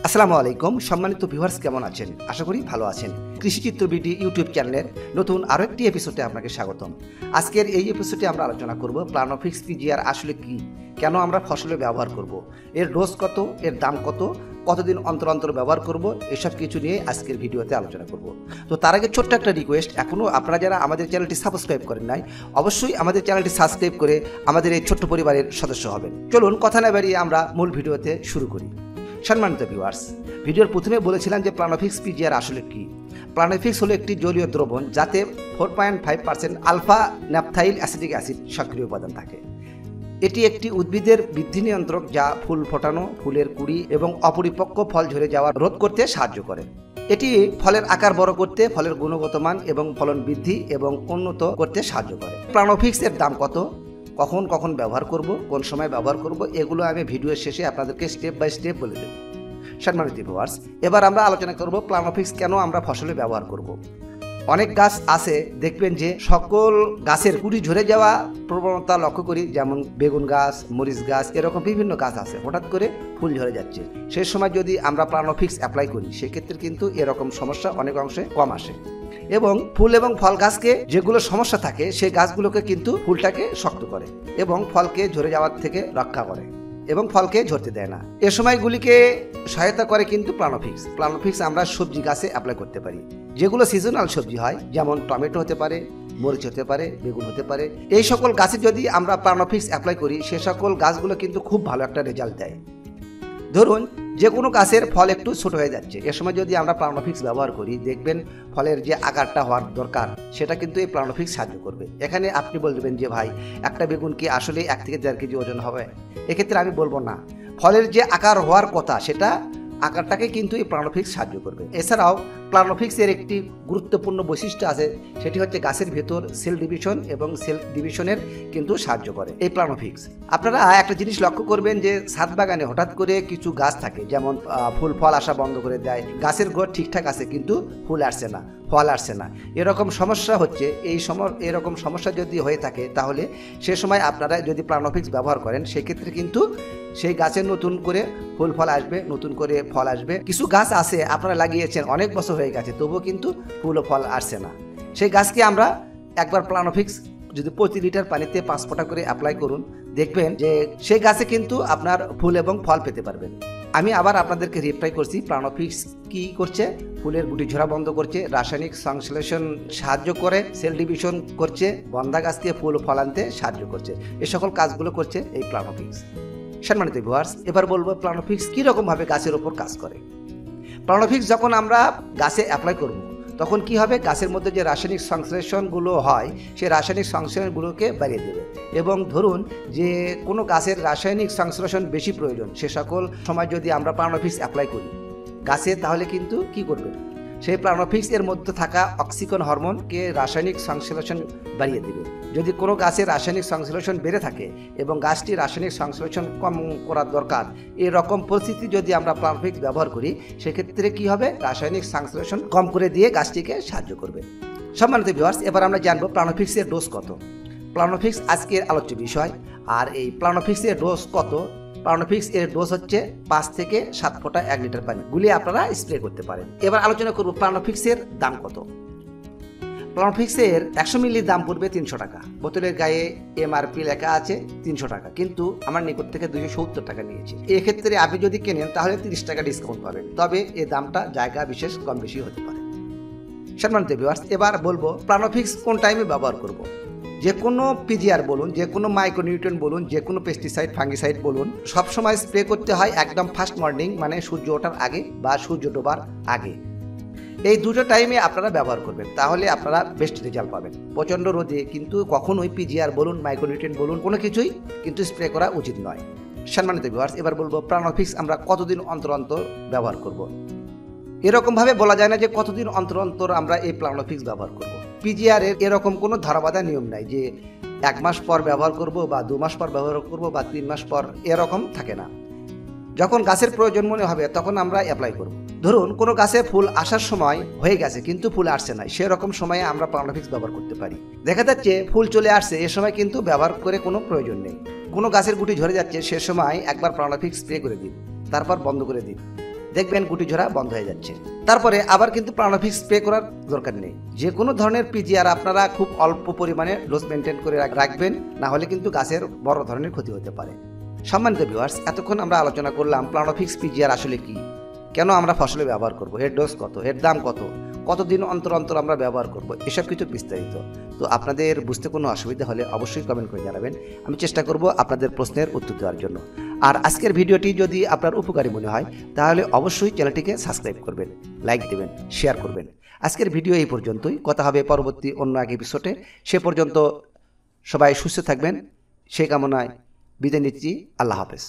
আসসালামু আলাইকুম সম্মানিত ভিউয়ার্স, কেমন আছেন? আশা করি ভালো আছেন। কৃষিচিত্র বিডি ইউটিউব চ্যানেলের নতুন আরো একটি এপিসোডে আপনাকে স্বাগতম। আজকের এই এপিসোডে আমরা আলোচনা করব প্লানোফিক্স পিজিআর আসলে কি, কেন আমরা ফসলে ব্যবহার করব, এর ডোজ কত, এর দাম কত, কতদিন অন্তর অন্তর ব্যবহার করব, এসব কিছু নিয়ে আজকের ভিডিওতে আলোচনা করব। তো তার আগে ছোট্ট একটা রিকোয়েস্ট, এখনও আপনারা যারা আমাদের চ্যানেলটি সাবস্ক্রাইব করেন নাই, অবশ্যই আমাদের চ্যানেলটি সাবস্ক্রাইব করে আমাদের এই ছোট্ট পরিবারের সদস্য হবেন। চলুন কথা না বাড়িয়ে আমরা মূল ভিডিওতে শুরু করি। সম্মানিত ভিউয়ার্স, ভিডিওর প্রথমে বলেছিলাম যে প্লানোফিক্স পিজিআর আসলে কি। প্লানোফিক্স হলো একটি জলীয় দ্রবণ যাতে 4.5% আলফা ন্যাপথাইল অ্যাসিটিক অ্যাসিড সক্রিয় উপাদান থাকে। এটি একটি উদ্ভিদের বৃদ্ধি নিয়ন্ত্রক যা ফুল ফোটানো, ফুলের কুঁড়ি এবং অপরিপক্ক ফল ঝরে যাওয়া রোধ করতে সাহায্য করে। এটি ফলের আকার বড় করতে, ফলের গুণগত মান এবং ফলন বৃদ্ধি এবং উন্নত করতে সাহায্য করে। প্লানোফিক্স এর দাম কত, কখন কখন ব্যবহার করব, কোন সময় ব্যবহার করব, এগুলো আমি ভিডিওর শেষে আপনাদেরকে স্টেপ বাই স্টেপ বলে দেব। সম্মানিত ভিউয়ার্স, এবার আমরা আলোচনা করব প্লানোফিক্স কেন আমরা ফসলে ব্যবহার করব। অনেক গাছ আছে, দেখবেন যে সকল গাছের কুড়ি ঝরে যাওয়া প্রবণতা লক্ষ্য করি, যেমন বেগুন গাছ, মরিচ গাছ, এরকম বিভিন্ন গাছ আছে, হঠাৎ করে ফুল ঝরে যাচ্ছে। সেই সময় যদি আমরা প্লানোফিক্স অ্যাপ্লাই করি, সেক্ষেত্রে কিন্তু এরকম সমস্যা অনেক অংশে কম আসে এবং ফুল এবং ফল গাছকে যেগুলো সমস্যা থাকে সেই গাছগুলোকে কিন্তু ফুলটাকে শক্ত করে এবং ফলকে ঝরে যাওয়ার থেকে রক্ষা করে এবং ফলকে ঝরতে দেয় না। এ সময়গুলিকে সহায়তা করে কিন্তু প্লানোফিক্স আমরা সবজি গাছে অ্যাপ্লাই করতে পারি, যেগুলো সিজনাল সবজি হয়, যেমন টমেটো হতে পারে, মরিচ হতে পারে, বেগুন হতে পারে। এই সকল গাছে যদি আমরা প্লানোফিক্স অ্যাপ্লাই করি, সে সকল গাছগুলো কিন্তু খুব ভালো একটা রেজাল্ট দেয়। ধরুন যে কোনো গাছের ফল একটু ছোট হয়ে যাচ্ছে, এ সময় যদি আমরা প্লানোফিক্স ব্যবহার করি, দেখবেন ফলের যে আকারটা হওয়ার দরকার সেটা কিন্তু এই প্লানোফিক্স সাহায্য করবে। এখানে আপনি বলবেন যে ভাই, একটা বেগুন কি আসলে 1 থেকে 1.5 কেজি ওজন হবে? এক্ষেত্রে আমি বলবো না, ফলের যে আকার হওয়ার কথা সেটা আকারটাকে কিন্তু এই প্লানোফিক্স সাহায্য করবে। এছাড়াও প্লানোফিক্সের একটি গুরুত্বপূর্ণ বৈশিষ্ট্য আছে, সেটি হচ্ছে গাছের ভেতর সেল ডিভিশন এবং সেল ডিভিশনের কিন্তু সাহায্য করে এই প্লানোফিক্স। আপনারা একটা জিনিস লক্ষ্য করবেন যে ছাদ বাগানে হঠাৎ করে কিছু গাছ থাকে, যেমন ফুল ফল আসা বন্ধ করে দেয়, গাছের গ্রোথ ঠিকঠাক আছে কিন্তু ফুল আসছে না, ফল আসছে না, এরকম সমস্যা হচ্ছে। এরকম সমস্যা যদি হয়ে থাকে, তাহলে সে সময় আপনারা যদি প্লানোফিক্স ব্যবহার করেন, সেক্ষেত্রে কিন্তু সেই গাছে নতুন করে ফুল ফল আসবে, নতুন করে ফল আসবে। কিছু গাছ আছে আপনারা লাগিয়েছেন, অনেক বছর হয়ে গেছে, তবুও কিন্তু ফুল ও ফল আসছে না। সেই গাছকে আমরা একবার প্লানোফিক্স যদি প্রতি লিটার পানিতে 5 ফোঁটা করে অ্যাপ্লাই করুন, দেখবেন যে সেই গাছে কিন্তু আপনার ফুল এবং ফল পেতে পারবেন। আমি আবার আপনাদেরকে রিপ্লাই করছি, প্লানোফিক্স কি করছে? ফুলের গুটি ঝরা বন্ধ করছে, রাসায়নিক সংশ্লেষণ সাহায্য করে, সেল ডিভিশন করছে, বন্ধা গাছকে ফুল ও ফল আনতে সাহায্য করছে। এই সকল কাজগুলো করছে এই প্লানোফিক্স। সম্মানিত ভিউয়ার্স, এবার বলবো প্লানোফিক্স কী রকমভাবে গাছের ওপর কাজ করে। প্লানোফিক্স যখন আমরা গাছে অ্যাপ্লাই করব, তখন কি হবে? গাছের মধ্যে যে রাসায়নিক সংশ্লেষণগুলো হয়, সেই রাসায়নিক সংশ্লেষণগুলোকে বাড়িয়ে দেবে। এবং ধরুন যে কোনো গাছের রাসায়নিক সংশ্লেষণ বেশি প্রয়োজন, সে সকল সময় যদি আমরা প্লানোফিক্স অ্যাপ্লাই করি গাছে, তাহলে কিন্তু কি করবে? সেই প্লানোফিক্স এর মধ্যে থাকা অক্সিকন হরমোনকে রাসায়নিক সংশ্লেষণ বাড়িয়ে দেবে। যদি কোনো গাছের রাসায়নিক সংশ্লেষণ বেড়ে থাকে এবং গাছটি রাসায়নিক সংশ্লেষণ কম করার দরকার, এরকম পরিস্থিতি যদি আমরা প্লানোফিক্স ব্যবহার করি, সেক্ষেত্রে কি হবে? রাসায়নিক সংশ্লেষণ কম করে দিয়ে গাছটিকে সাহায্য করবে। সম্মানিত ভিউয়ার্স, এবার আমরা জানবো প্লানোফিক্সের ডোজ কত। প্লানোফিক্স আজকের আলোচ্য বিষয়। আর এই প্লানোফিক্সের ডোজ কত? প্লানোফিক্স এর ডোজ হচ্ছে 5 থেকে 7 ফোঁটা 1 লিটার পানি গুলিয়ে আপনারা স্প্রে করতে পারেন। এবার আলোচনা করব প্লানোফিক্সের দাম কত। প্লানোফিক্সের 100 মিলির দাম পড়বে 300 টাকা। বোতলের গায়ে এমআরপি লেখা আছে 300 টাকা, কিন্তু আমার নিকট থেকে 270 টাকা নিয়েছি। এক্ষেত্রে আপনি যদি কেনেন তাহলে 30 টাকা ডিসকাউন্ট পাবেন, তবে এই দামটা জায়গা বিশেষ কম বেশি হতে পারে। সম্মানিত ভিউয়ার্স, এবার বলবো প্লানোফিক্স কোন টাইমে ব্যবহার করব। যে কোনো পিজিআর বলুন, যে কোনো মাইক্রোনিউট্রিয়েন্ট বলুন, যে কোনো পেস্টিসাইড ফাঙ্গিসাইড বলুন, সবসময় স্প্রে করতে হয় একদম ফার্স্ট মর্নিং, মানে সূর্য ওঠার আগে বা সূর্য ডোবার আগে। এই দুটো টাইমে আপনারা ব্যবহার করবেন, তাহলে আপনারা বেস্ট রেজাল্ট পাবেন। প্রচণ্ড রোদে কিন্তু কখনোই পিজিআর বলুন, মাইক্রোনিউট্রিয়েন্ট বলুন, কোনো কিছুই কিন্তু স্প্রে করা উচিত নয়। সম্মানিত ভিউয়ার্স, এবার বলবো প্লানোফিক্স আমরা কতদিন অন্তর অন্তর ব্যবহার করব। এরকমভাবে বলা যায় না যে কতদিন অন্তর অন্তর আমরা এই প্লানোফিক্স ব্যবহার করব। পিজিআর এর এরকম কোনো ধরাবাঁধা নিয়ম নাই যে 1 মাস পর ব্যবহার করব বা 2 মাস পর ব্যবহার করব বা 3 মাস পর, এরকম থাকে না। যখন গাছের প্রয়োজন মনে হবে তখন আমরা অ্যাপ্লাই করব। ধরুন কোনো গাছে ফুল আসার সময় হয়ে গেছে কিন্তু ফুল আসছে না, সেরকম সময়ে আমরা প্লানোফিক্স ব্যবহার করতে পারি। দেখা যাচ্ছে ফুল চলে আসছে, এ সময় কিন্তু ব্যবহার করে কোনো প্রয়োজন নেই। কোনো গাছের গুটি ঝরে যাচ্ছে, সে সময় একবার প্লানোফিক্স স্প্রে করে দিন, তারপর বন্ধ করে দিন। দেখবেন গুটি ঝরা বন্ধ হয়ে যাচ্ছে। তারপরে আবার কিন্তু প্লানোফিক্স স্প্রে করার দরকার নেই। যে কোনো ধরনের পিজিআর আপনারা খুব অল্প পরিমাণে ডোজ মেনটেন করে রাখবেন, না হলে কিন্তু গাছের বড় ধরনের ক্ষতি হতে পারে। সম্মানিত ভিউয়ার্স, এতক্ষণ আমরা আলোচনা করলাম প্লানোফিক্স পিজিআর আসলে কি, কেন আমরা ফসলে ব্যবহার করব, এর ডোজ কত, এর দাম কত, কতদিন অন্তর অন্তর আমরা ব্যবহার করব, এসব কিছু বিস্তারিত। তো আপনাদের বুঝতে কোনো অসুবিধা হলে অবশ্যই কমেন্ট করে জানাবেন, আমি চেষ্টা করব আপনাদের প্রশ্নের উত্তর দেওয়ার জন্য। আর আজকের ভিডিওটি যদি আপনার উপকারী মনে হয় তাহলে অবশ্যই চ্যানেলটিকে সাবস্ক্রাইব করবেন, লাইক দেবেন, শেয়ার করবেন। আজকের ভিডিও এই পর্যন্তই, কথা হবে পরবর্তী অন্য এক এপিসোডে। সে পর্যন্ত সবাই সুস্থ থাকবেন, সেই কামনায় বিদায় নিচ্ছি। আল্লাহ হাফেজ।